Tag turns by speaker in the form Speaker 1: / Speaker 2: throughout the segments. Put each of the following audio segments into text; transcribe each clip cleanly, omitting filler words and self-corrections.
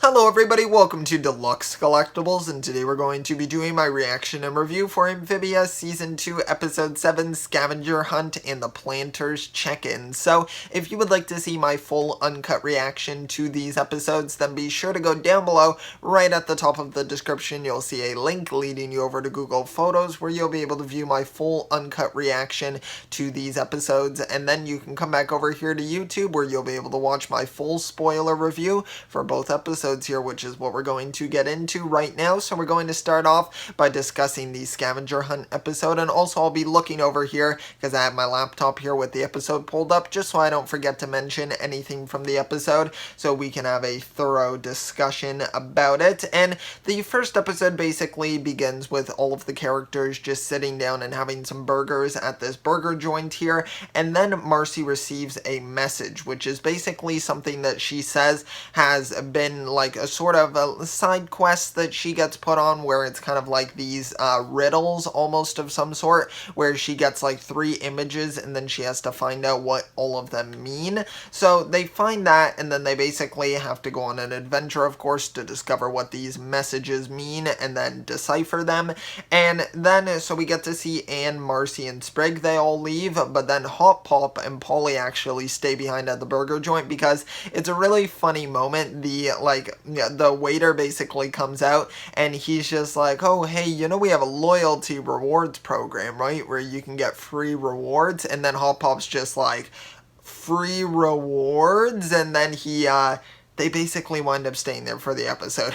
Speaker 1: Hello everybody, welcome to Deluxe Collectibles, and today we're going to be doing my reaction and review for Amphibia Season 2, Episode 7, Scavenger Hunt, and the Plantars Check-In. So, if you would like to see my full uncut reaction to these episodes, then be sure to go down below. Right at the top of the description, you'll see a link leading you over to Google Photos, where you'll be able to view my full uncut reaction to these episodes, and then you can come back over here to YouTube, where you'll be able to watch my full spoiler review for both episodes here, which is what we're going to get into right now. So we're going to start off by discussing the Scavenger Hunt episode, and also I'll be looking over here because I have my laptop here with the episode pulled up just so I don't forget to mention anything from the episode, so we can have a thorough discussion about it. And the first episode basically begins with all of the characters just sitting down and having some burgers at this burger joint here, and then Marcy receives a message, which is basically something that she says has been like a sort of a side quest that she gets put on, where it's kind of like these riddles almost of some sort, where she gets like 3 images and then she has to find out what all of them mean. So they find that, and then they basically have to go on an adventure, of course, to discover what these messages mean and then decipher them. And then so we get to see Anne, Marcy, and Sprig. They all leave, but then Hot Pop and Polly actually stay behind at the burger joint because it's a really funny moment. The waiter basically comes out and he's just like, oh hey, you know we have a loyalty rewards program, right, where you can get free rewards. And then Hot Pop's just like, free rewards? And then they basically wind up staying there for the episode,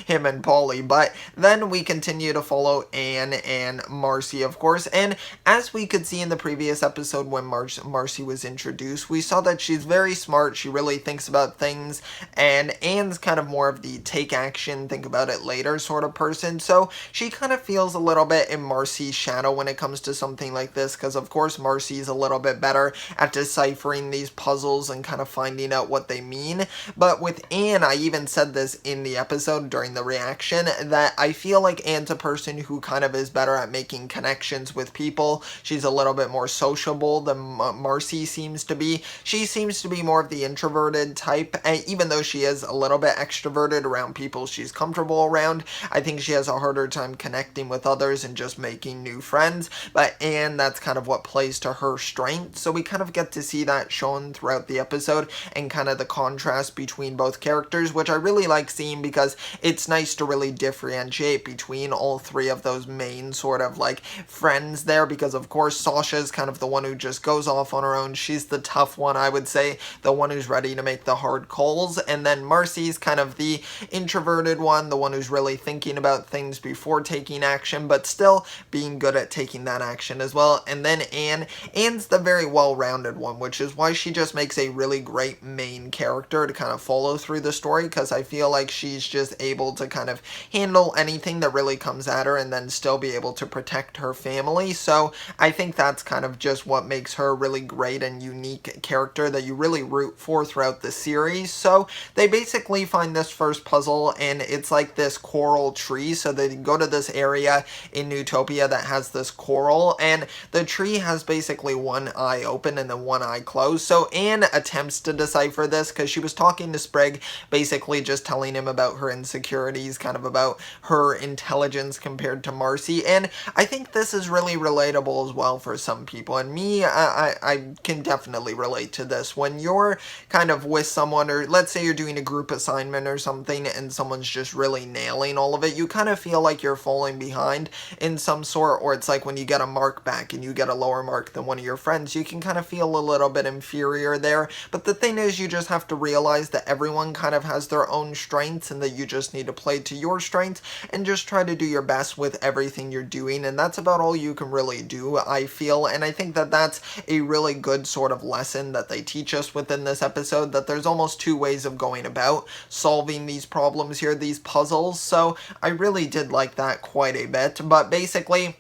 Speaker 1: him and Polly. But then we continue to follow Anne and Marcy, of course. And as we could see in the previous episode when Marcy was introduced, we saw that she's very smart. She really thinks about things. And Anne's kind of more of the take action, think about it later sort of person. So she kind of feels a little bit in Marcy's shadow when it comes to something like this, because of course Marcy's a little bit better at deciphering these puzzles and kind of finding out what they mean. But with Anne, I even said this in the episode during the reaction, that I feel like Anne's a person who kind of is better at making connections with people. She's a little bit more sociable than Marcy seems to be. She seems to be more of the introverted type, even though she is a little bit extroverted around people she's comfortable around. I think she has a harder time connecting with others and just making new friends. But Anne, that's kind of what plays to her strength. So we kind of get to see that shown throughout the episode, and kind of the contrast between both characters, which I really like seeing because it's nice to really differentiate between all 3 of those main sort of like friends there, because of course Sasha's kind of the one who just goes off on her own. She's the tough one, I would say, the one who's ready to make the hard calls, and then Marcy's kind of the introverted one, the one who's really thinking about things before taking action, but still being good at taking that action as well. And then Anne's the very well-rounded one, which is why she just makes a really great main character to kind of follow through the story, because I feel like she's just able to kind of handle anything that really comes at her and then still be able to protect her family. So I think that's kind of just what makes her a really great and unique character that you really root for throughout the series. So they basically find this first puzzle, and it's like this coral tree. So they go to this area in Newtopia that has this coral, and the tree has basically one eye open and then one eye closed. So Anne attempts to decipher this because she was talking to Sprig, basically just telling him about her insecurities, kind of about her intelligence compared to Marcy. And I think this is really relatable as well for some people, and me, I can definitely relate to this. When you're kind of with someone, or let's say you're doing a group assignment or something, and someone's just really nailing all of it, you kind of feel like you're falling behind in some sort. Or it's like when you get a mark back and you get a lower mark than one of your friends, you can kind of feel a little bit inferior there. But the thing is, you just have to realize that everyone kind of has their own strengths, and that you just need to play to your strengths and just try to do your best with everything you're doing. And that's about all you can really do, I feel. And I think that that's a really good sort of lesson that they teach us within this episode, that there's almost 2 ways of going about solving these problems here, these puzzles. So I really did like that quite a bit. But basically,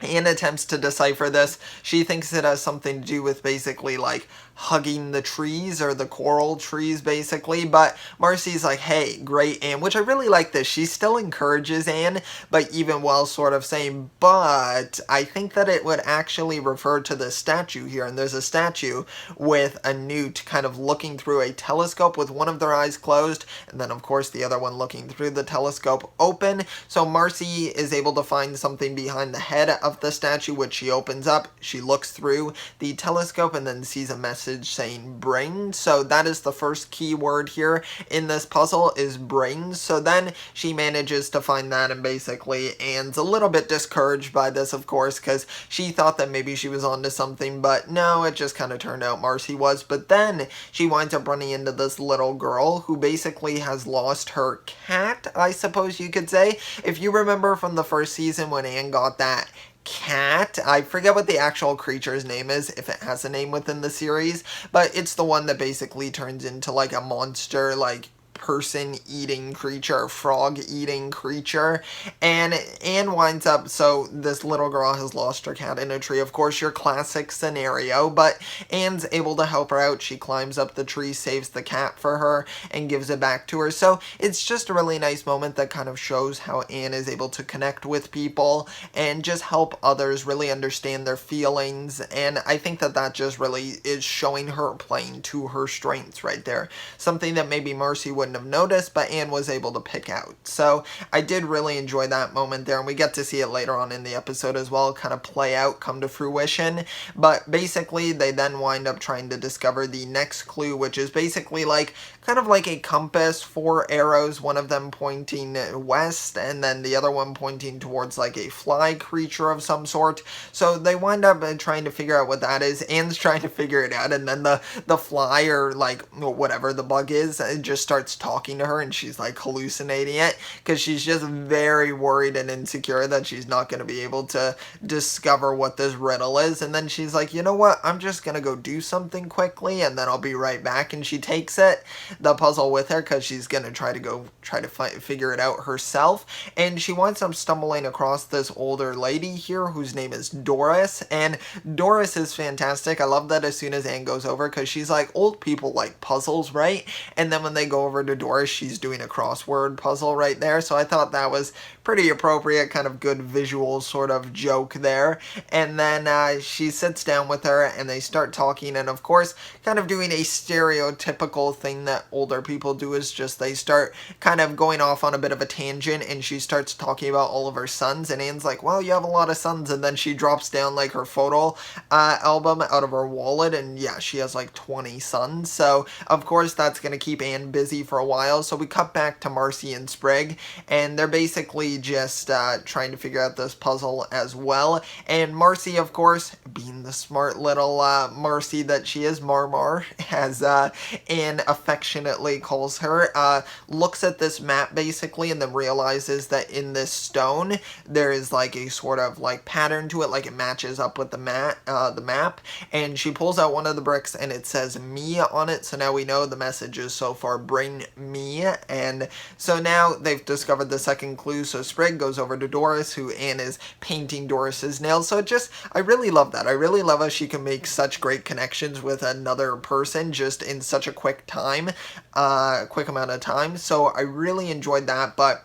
Speaker 1: Anne attempts to decipher this. She thinks it has something to do with basically like hugging the trees or the coral trees basically, but Marcy's like, hey, great, Anne, which I really like this. She still encourages Anne, but even while sort of saying, but I think that it would actually refer to the statue here, and there's a statue with a newt kind of looking through a telescope with one of their eyes closed, and then of course the other one looking through the telescope open. So Marcy is able to find something behind the head of the statue, which she opens up. She looks through the telescope and then sees a message saying brain. So that is the first key word here in this puzzle, is brains. So then she manages to find that, and basically Anne's a little bit discouraged by this, of course, because she thought that maybe she was onto something, but no, it just kind of turned out Marcy was. But then she winds up running into this little girl who basically has lost her cat, I suppose you could say. If you remember from the first season when Anne got that cat, I forget what the actual creature's name is, if it has a name within the series, but it's the one that basically turns into like a monster, like person-eating creature, frog-eating creature, and Anne winds up, so this little girl has lost her cat in a tree, of course, your classic scenario, but Anne's able to help her out. She climbs up the tree, saves the cat for her, and gives it back to her. So it's just a really nice moment that kind of shows how Anne is able to connect with people and just help others really understand their feelings, and I think that that just really is showing her playing to her strengths right there. Something that maybe Marcy wouldn't have noticed, but Anne was able to pick out. So I did really enjoy that moment there, and we get to see it later on in the episode as well, kind of play out, come to fruition. But basically they then wind up trying to discover the next clue, which is basically like kind of like a compass, 4 arrows, one of them pointing west and then the other one pointing towards like a fly creature of some sort. So they wind up trying to figure out what that is. Anne's trying to figure it out, and then the fly, or like whatever the bug is, it just starts talking to her, and she's like hallucinating it because she's just very worried and insecure that she's not going to be able to discover what this riddle is. And then she's like, you know what, I'm just going to go do something quickly and then I'll be right back. And she takes the puzzle with her because she's going to try to figure it out herself. And she winds up stumbling across this older lady here whose name is Doris, and Doris is fantastic. I love that as soon as Anne goes over, because she's like, old people like puzzles, right? And then when they go over to Doris, she's doing a crossword puzzle right there. So I thought that was pretty appropriate, kind of good visual sort of joke there. And then she sits down with her and they start talking, and of course kind of doing a stereotypical thing that older people do, is just they start kind of going off on a bit of a tangent, and she starts talking about all of her sons, and Anne's like, well, you have a lot of sons, and then she drops down like her photo album out of her wallet, and yeah, she has like 20 sons. So of course that's going to keep Anne busy for a while. So we cut back to Marcy and Sprig, and they're basically just trying to figure out this puzzle as well. And Marcy, of course, being the smart little Marcy that she is, Marmar, as Anne affectionately calls her, looks at this map basically, and then realizes that in this stone there is like a sort of like pattern to it, like it matches up with the map, and she pulls out one of the bricks and it says me on it. So now we know the message is so far bring me. And so now they've discovered the second clue. So Sprig goes over to Doris, who Anne is painting Doris's nails. So I really love that. I really love how she can make such great connections with another person just in such a quick amount of time. So I really enjoyed that. But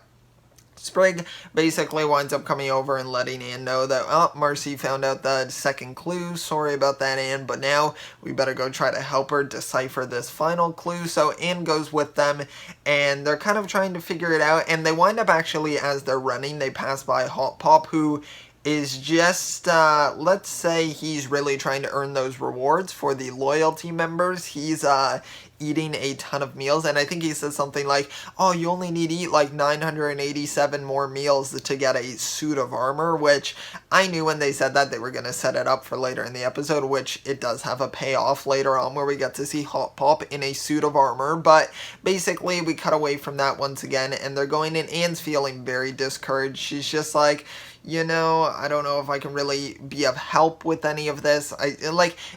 Speaker 1: Sprig basically winds up coming over and letting Anne know that, oh, Marcy found out the second clue. Sorry about that, Anne, but now we better go try to help her decipher this final clue. So Anne goes with them, and they're kind of trying to figure it out, and they wind up actually, as they're running, they pass by Hot Pop, who is just, let's say he's really trying to earn those rewards for the loyalty members. He's eating a ton of meals, and I think he says something like, oh, you only need to eat like 987 more meals to get a suit of armor, which I knew when they said that they were going to set it up for later in the episode, which it does have a payoff later on where we get to see Hot Pop in a suit of armor. But basically we cut away from that once again, and they're going in. Anne's feeling very discouraged. She's just like, I don't know if I can really be of help with any of this.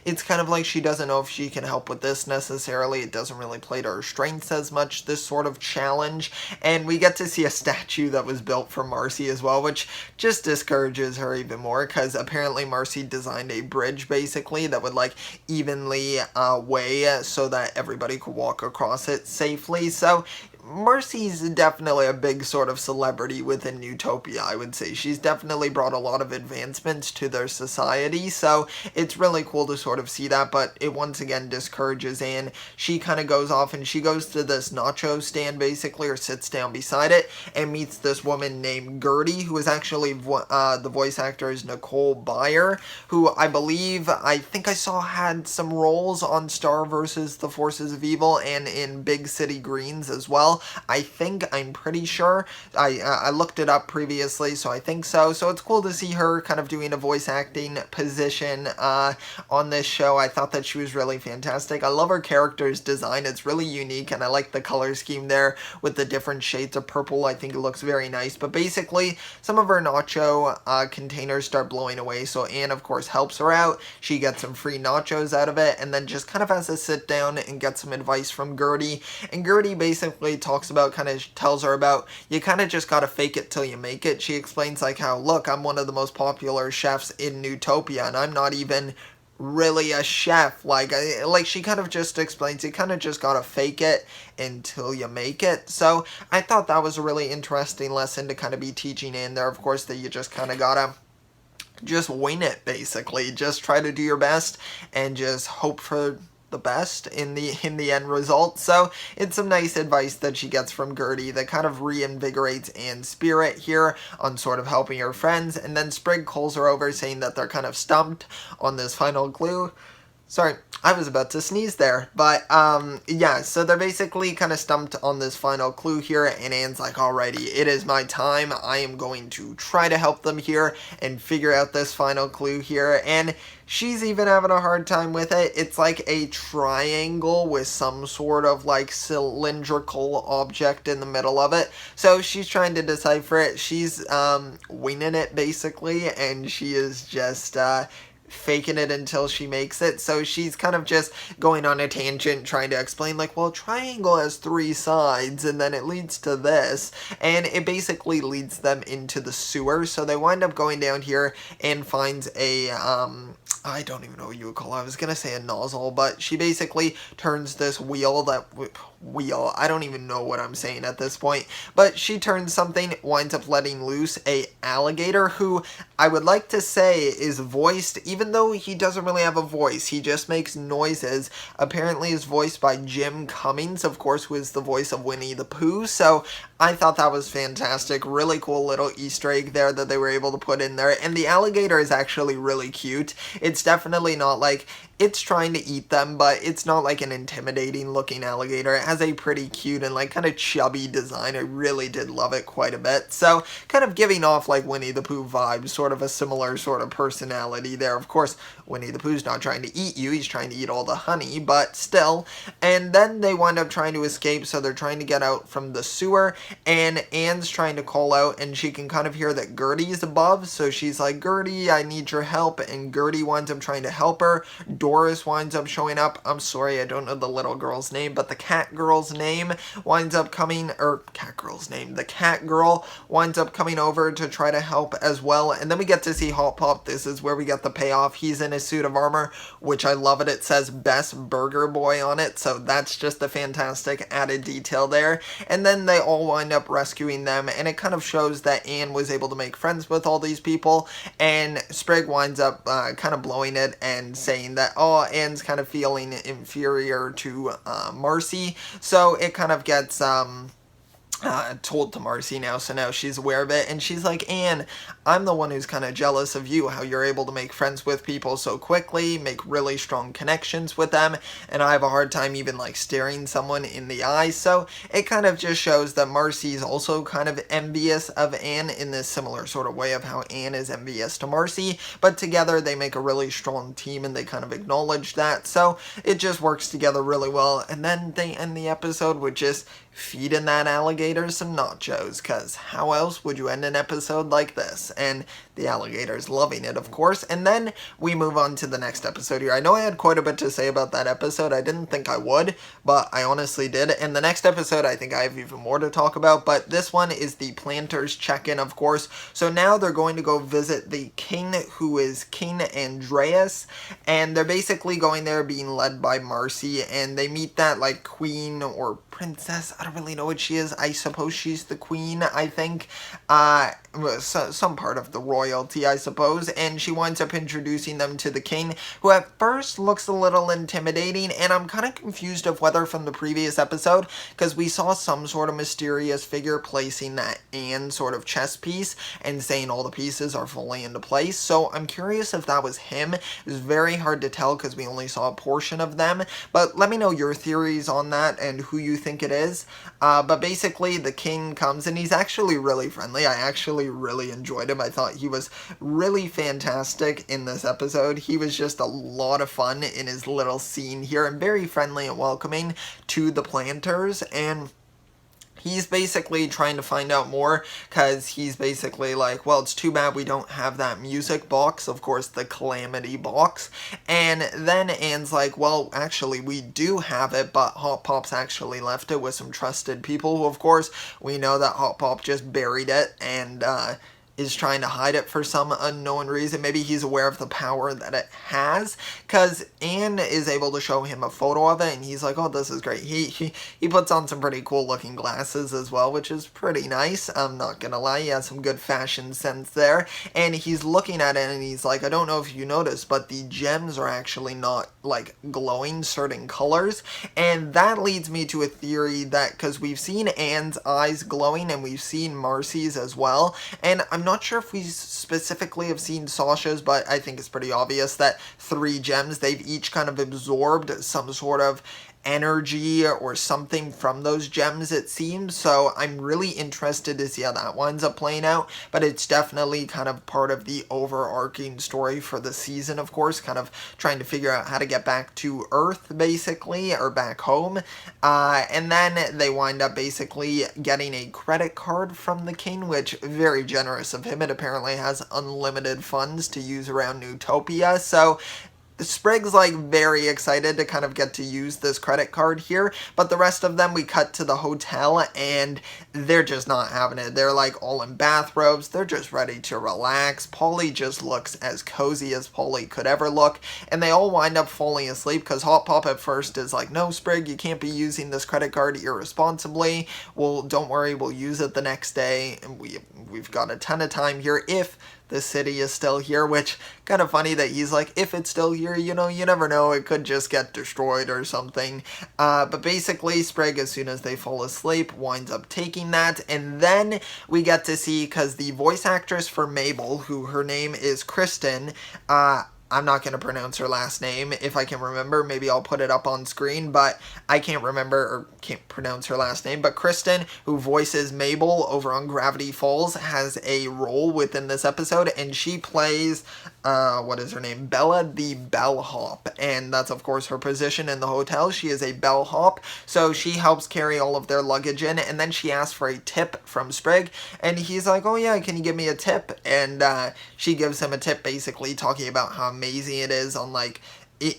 Speaker 1: It's kind of like she doesn't know if she can help with this necessarily. It doesn't really play to her strengths as much, this sort of challenge. And we get to see a statue that was built for Marcy as well, which just discourages her even more, because apparently Marcy designed a bridge basically that would like evenly weigh so that everybody could walk across it safely. So Marcy's definitely a big sort of celebrity within Utopia, I would say. She's definitely brought a lot of advancements to their society, so it's really cool to sort of see that, but it once again discourages Anne. She kind of goes off and she goes to this nacho stand basically, or sits down beside it, and meets this woman named Gertie, who is actually the voice actor is Nicole Byer, who I think I saw had some roles on Star vs. the Forces of Evil and in Big City Greens as well. I'm pretty sure. I looked it up previously, so I think so. So it's cool to see her kind of doing a voice acting position on this show. I thought that she was really fantastic. I love her character's design. It's really unique, and I like the color scheme there with the different shades of purple. I think it looks very nice. But basically, some of her nacho containers start blowing away, so Anne, of course, helps her out. She gets some free nachos out of it, and then just kind of has to sit down and get some advice from Gertie. And Gertie basically tells her about, you kind of just gotta fake it till you make it. She explains like how, look, I'm one of the most popular chefs in Utopia, and I'm not even really a chef. Like she kind of just explains, you kind of just gotta fake it until you make it. So I thought that was a really interesting lesson to kind of be teaching in there, of course, that you just kind of gotta just wing it basically. Just try to do your best and just hope for the best in the end result. So it's some nice advice that she gets from Gertie that kind of reinvigorates Anne's spirit here on sort of helping her friends. And then Sprig calls her over saying that they're kind of stumped on this final clue. Sorry, I was about to sneeze there. But, yeah, so they're basically kind of stumped on this final clue here, and Anne's like, alrighty, it is my time. I am going to try to help them here and figure out this final clue here. And she's even having a hard time with it. It's like a triangle with some sort of like cylindrical object in the middle of it. So she's trying to decipher it. She's, winging it basically, and she is just, faking it until she makes it. So she's kind of just going on a tangent trying to explain like, well, triangle has 3 sides and then it leads to this, and it basically leads them into the sewer. So they wind up going down here and finds a I don't even know what you would call it. I was gonna say a nozzle, but she basically turns this wheel, I don't even know what I'm saying at this point, but she turns something, winds up letting loose a alligator who I would like to say is voiced, even though he doesn't really have a voice, he just makes noises, apparently is voiced by Jim Cummings, of course, who is the voice of Winnie the Pooh. So I thought that was fantastic. Really cool little Easter egg there that they were able to put in there. And the alligator is actually really cute. It's definitely not like it's trying to eat them, but it's not like an intimidating looking alligator. It has a pretty cute and like kind of chubby design. I really did love it quite a bit. So kind of giving off like Winnie the Pooh vibes, sort of a similar sort of personality there. Of course, Winnie the Pooh's not trying to eat you. He's trying to eat all the honey, but still. And then they wind up trying to escape, so they're trying to get out from the sewer, and Anne's trying to call out, and she can kind of hear that Gertie's above, so she's like, Gertie, I need your help, and Gertie winds up trying to help her. Doris winds up showing up. I'm sorry, I don't know the little girl's name, but the cat girl's name winds up coming, the cat girl winds up coming over to try to help as well. And then we get to see Hot Pop. This is where we get the payoff. He's in his suit of armor, which I love it. It says Best Burger Boy on it, so that's just a fantastic added detail there. And then they all wind up rescuing them, and it kind of shows that Anne was able to make friends with all these people, and Sprig winds up kind of blowing it and saying that, oh, Anne's kind of feeling inferior to Marcy, so it kind of gets told to Marcy now, so now she's aware of it, and she's like, Anne, I'm the one who's kind of jealous of you, how you're able to make friends with people so quickly, make really strong connections with them, and I have a hard time even like staring someone in the eye. So it kind of just shows that Marcy's also kind of envious of Anne in this similar sort of way of how Anne is envious to Marcy, but together they make a really strong team and they kind of acknowledge that, so it just works together really well. And then they end the episode with just feeding that alligator some nachos, because how else would you end an episode like this? And the alligator's loving it, of course. And then we move on to the next episode here. I know I had quite a bit to say about that episode. I didn't think I would, but I honestly did. And the next episode, I think I have even more to talk about, but this one is the Plantars check-in, of course. So now they're going to go visit the king, who is King Andreas, and they're basically going there being led by Marcy, and they meet that, like, queen or princess. I don't really know what she is. I suppose she's the queen, I think. Some part of the royalty, I suppose, and she winds up introducing them to the king, who at first looks a little intimidating, and I'm kind of confused of whether from the previous episode, because we saw some sort of mysterious figure placing that Anne sort of chess piece and saying all the pieces are fully into place, so I'm curious if that was him. It was very hard to tell because we only saw a portion of them, but let me know your theories on that and who you think it is. But basically the king comes and he's actually really friendly. I actually really enjoyed him. I thought he was really fantastic in this episode. He was just a lot of fun in his little scene here and very friendly and welcoming to the Plantars, and he's basically trying to find out more because he's basically like, well, it's too bad we don't have that music box, of course, the Calamity box. And then Anne's like, well, actually, we do have it, but Hot Pop's actually left it with some trusted people who, of course, we know that Hot Pop just buried it and, is trying to hide it for some unknown reason. Maybe he's aware of the power that it has, because Anne is able to show him a photo of it, and he's like, oh, this is great. He puts on some pretty cool looking glasses as well, which is pretty nice. I'm not gonna lie, he has some good fashion sense there, and he's looking at it, and he's like, I don't know if you noticed, but the gems are actually not, like, glowing certain colors, and that leads me to a theory that, because we've seen Anne's eyes glowing, and we've seen Marcy's as well, and I'm not sure if we specifically have seen Sasha's, but I think it's pretty obvious that 3 gems, they've each kind of absorbed some sort of energy or something from those gems, it seems. So I'm really interested to see how that winds up playing out, but it's definitely kind of part of the overarching story for the season, of course, kind of trying to figure out how to get back to Earth, basically, or back home. And then they wind up basically getting a credit card from the king, which very generous of him. It apparently has unlimited funds to use around Newtopia, so Sprig's like very excited to kind of get to use this credit card here, but the rest of them, we cut to the hotel and they're just not having it. They're like all in bathrobes, they're just ready to relax. Polly just looks as cozy as Polly could ever look, and they all wind up falling asleep because Hot Pop at first is like, no, Sprig, you can't be using this credit card irresponsibly. Well, don't worry, we'll use it the next day, and we've got a ton of time here if the city is still here, which kind of funny that he's like, if it's still here, you know, you never know, it could just get destroyed or something. But basically, Sprig, as soon as they fall asleep, winds up taking that, and then we get to see, because the voice actress for Mabel, who her name is Kristen, I'm not going to pronounce her last name. If I can remember, maybe I'll put it up on screen, but I can't remember or can't pronounce her last name. But Kristen, who voices Mabel over on Gravity Falls, has a role within this episode, and she plays, what is her name? Bella the bellhop, and that's, of course, her position in the hotel. She is a bellhop, so she helps carry all of their luggage in, and then she asks for a tip from Sprig, and he's like, oh yeah, can you give me a tip? And she gives him a tip, basically talking about how amazing it is on, like,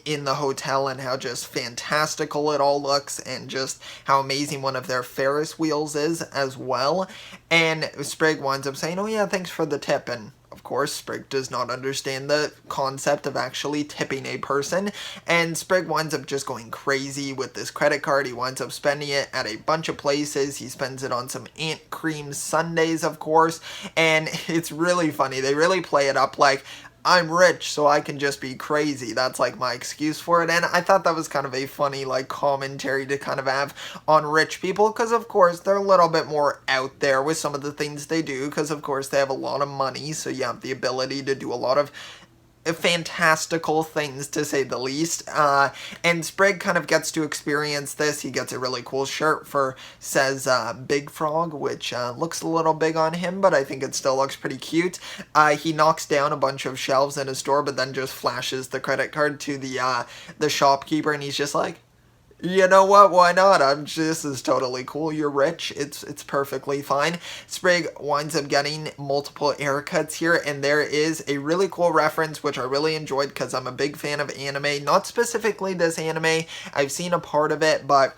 Speaker 1: in the hotel and how just fantastical it all looks and just how amazing one of their Ferris wheels is as well. And Sprig winds up saying, oh yeah, thanks for the tip. And of course, Sprig does not understand the concept of actually tipping a person, and Sprig winds up just going crazy with this credit card. He winds up spending it at a bunch of places. He spends it on some ant cream sundaes, of course, and it's really funny. They really play it up like, I'm rich, so I can just be crazy. That's like my excuse for it. And I thought that was kind of a funny like commentary to kind of have on rich people, because of course they're a little bit more out there with some of the things they do, because of course they have a lot of money, so you have the ability to do a lot of fantastical things, to say the least. And Sprig kind of gets to experience this. He gets a really cool shirt for, says Big Frog, which looks a little big on him, but I think it still looks pretty cute. He knocks down a bunch of shelves in a store, but then just flashes the credit card to the shopkeeper, and he's just like, You know what? Why not? This is totally cool. You're rich. It's perfectly fine. Sprig winds up getting multiple haircuts here, and there is a really cool reference which I really enjoyed because I'm a big fan of anime. Not specifically this anime. I've seen a part of it, but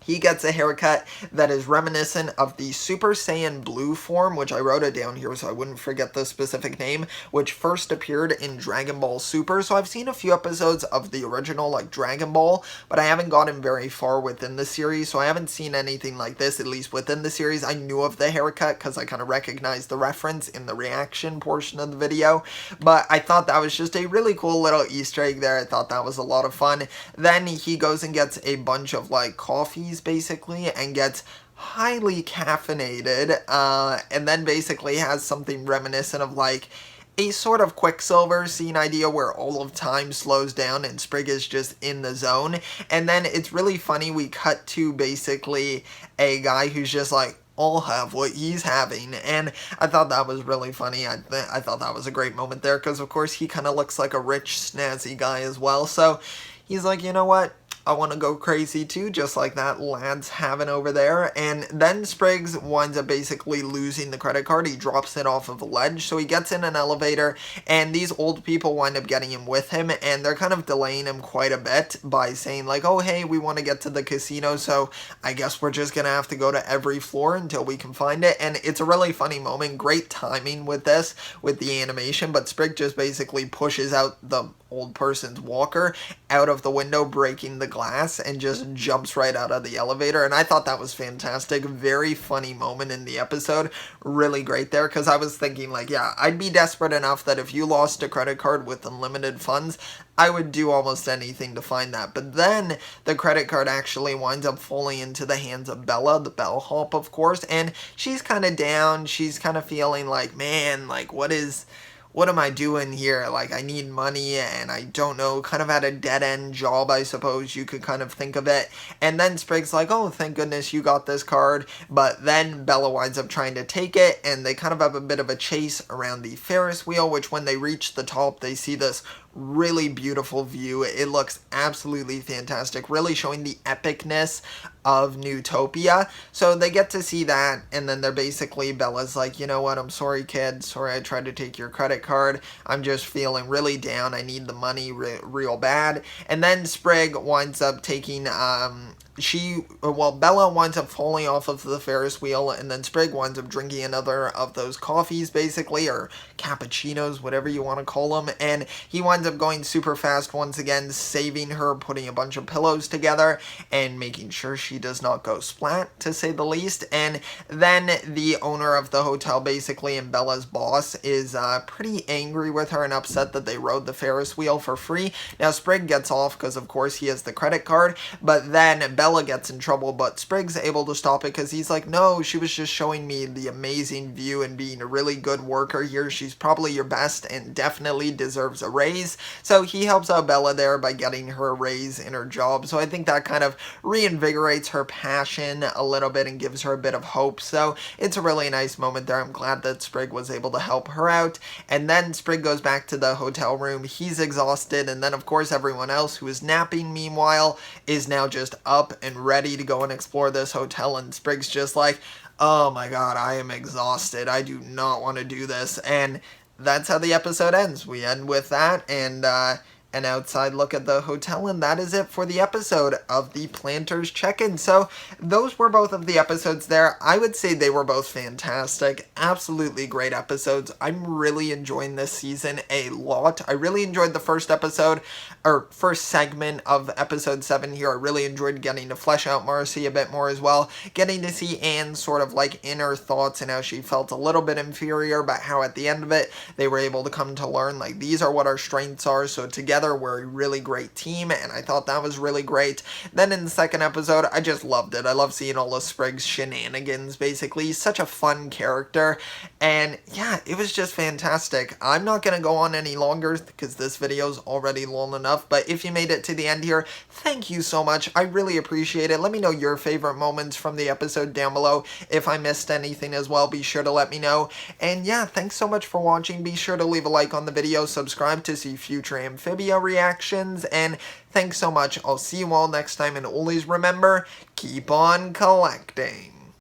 Speaker 1: he gets a haircut that is reminiscent of the Super Saiyan Blue form, which I wrote it down here so I wouldn't forget the specific name, which first appeared in Dragon Ball Super. So I've seen a few episodes of the original, like Dragon Ball, but I haven't gotten very far within the series, so I haven't seen anything like this, at least within the series. I knew of the haircut because I kind of recognized the reference in the reaction portion of the video, but I thought that was just a really cool little Easter egg there. I thought that was a lot of fun. Then he goes and gets a bunch of like coffees basically and gets highly caffeinated and then basically has something reminiscent of like a sort of Quicksilver scene idea where all of time slows down and Sprig is just in the zone. And then it's really funny, we cut to basically a guy who's just like, I'll have what he's having, and I thought that was really funny. I thought that was a great moment there because of course he kind of looks like a rich snazzy guy as well, so he's like, you know what, I want to go crazy too, just like that lad's having over there. And then Spriggs winds up basically losing the credit card. He drops it off of a ledge, so he gets in an elevator, and these old people wind up getting him with him, and they're kind of delaying him quite a bit by saying like, oh hey, we want to get to the casino, so I guess we're just gonna have to go to every floor until we can find it. And it's a really funny moment, great timing with this, with the animation, but Sprig just basically pushes out the old person's walker out of the window, breaking the glass, and just jumps right out of the elevator. And I thought that was fantastic. Very funny moment in the episode. Really great there, because I was thinking like, yeah, I'd be desperate enough that if you lost a credit card with unlimited funds, I would do almost anything to find that. But then the credit card actually winds up falling into the hands of Bella, the bellhop, of course, and she's kind of down. She's kind of feeling like, man, like what am I doing here? Like, I need money and I don't know, kind of at a dead-end job, I suppose you could kind of think of it. And then Sprig's like, oh, thank goodness you got this card. But then Bella winds up trying to take it, and they kind of have a bit of a chase around the Ferris wheel, which when they reach the top, they see this really beautiful view. It looks absolutely fantastic, really showing the epicness of Newtopia. So they get to see that, and then they're basically, Bella's like, you know what, I'm sorry kid, sorry I tried to take your credit card, I'm just feeling really down, I need the money real bad. And then Sprig winds up taking Bella winds up falling off of the Ferris wheel, and then Sprig winds up drinking another of those coffees, basically, or cappuccinos, whatever you want to call them, and he winds up going super fast once again, saving her, putting a bunch of pillows together, and making sure she does not go splat, to say the least. And then the owner of the hotel, basically, and Bella's boss, is pretty angry with her and upset that they rode the Ferris wheel for free. Now, Sprig gets off because, of course, he has the credit card, but then Bella gets in trouble, but Sprig's able to stop it because he's like, no, she was just showing me the amazing view and being a really good worker here. She's probably your best and definitely deserves a raise. So he helps out Bella there by getting her a raise in her job. So I think that kind of reinvigorates her passion a little bit and gives her a bit of hope. So it's a really nice moment there. I'm glad that Sprig was able to help her out. And then Sprig goes back to the hotel room. He's exhausted. And then, of course, everyone else who is napping, meanwhile, is now just up and ready to go and explore this hotel. And Sprig's just like, oh my god, I am exhausted. I do not want to do this. And that's how the episode ends. We end with that, and an outside look at the hotel, and that is it for the episode of the Plantars check-in. So those were both of the episodes there. I would say they were both fantastic, absolutely great episodes. I'm really enjoying this season a lot. I really enjoyed the first episode, or first segment of episode 7 here. I really enjoyed getting to flesh out Marcy a bit more as well, getting to see Anne's sort of like inner thoughts and how she felt a little bit inferior, but how at the end of it they were able to come to learn like these are what our strengths are, so together we're a really great team, and I thought that was really great. Then in the second episode, I just loved it. I love seeing all of Sprig's shenanigans, basically. He's such a fun character, and yeah, it was just fantastic. I'm not going to go on any longer because this video is already long enough, but if you made it to the end here, thank you so much. I really appreciate it. Let me know your favorite moments from the episode down below. If I missed anything as well, be sure to let me know. And yeah, thanks so much for watching. Be sure to leave a like on the video, subscribe to see future Amphibia video reactions, and thanks so much. I'll see you all next time, and always remember, keep on collecting.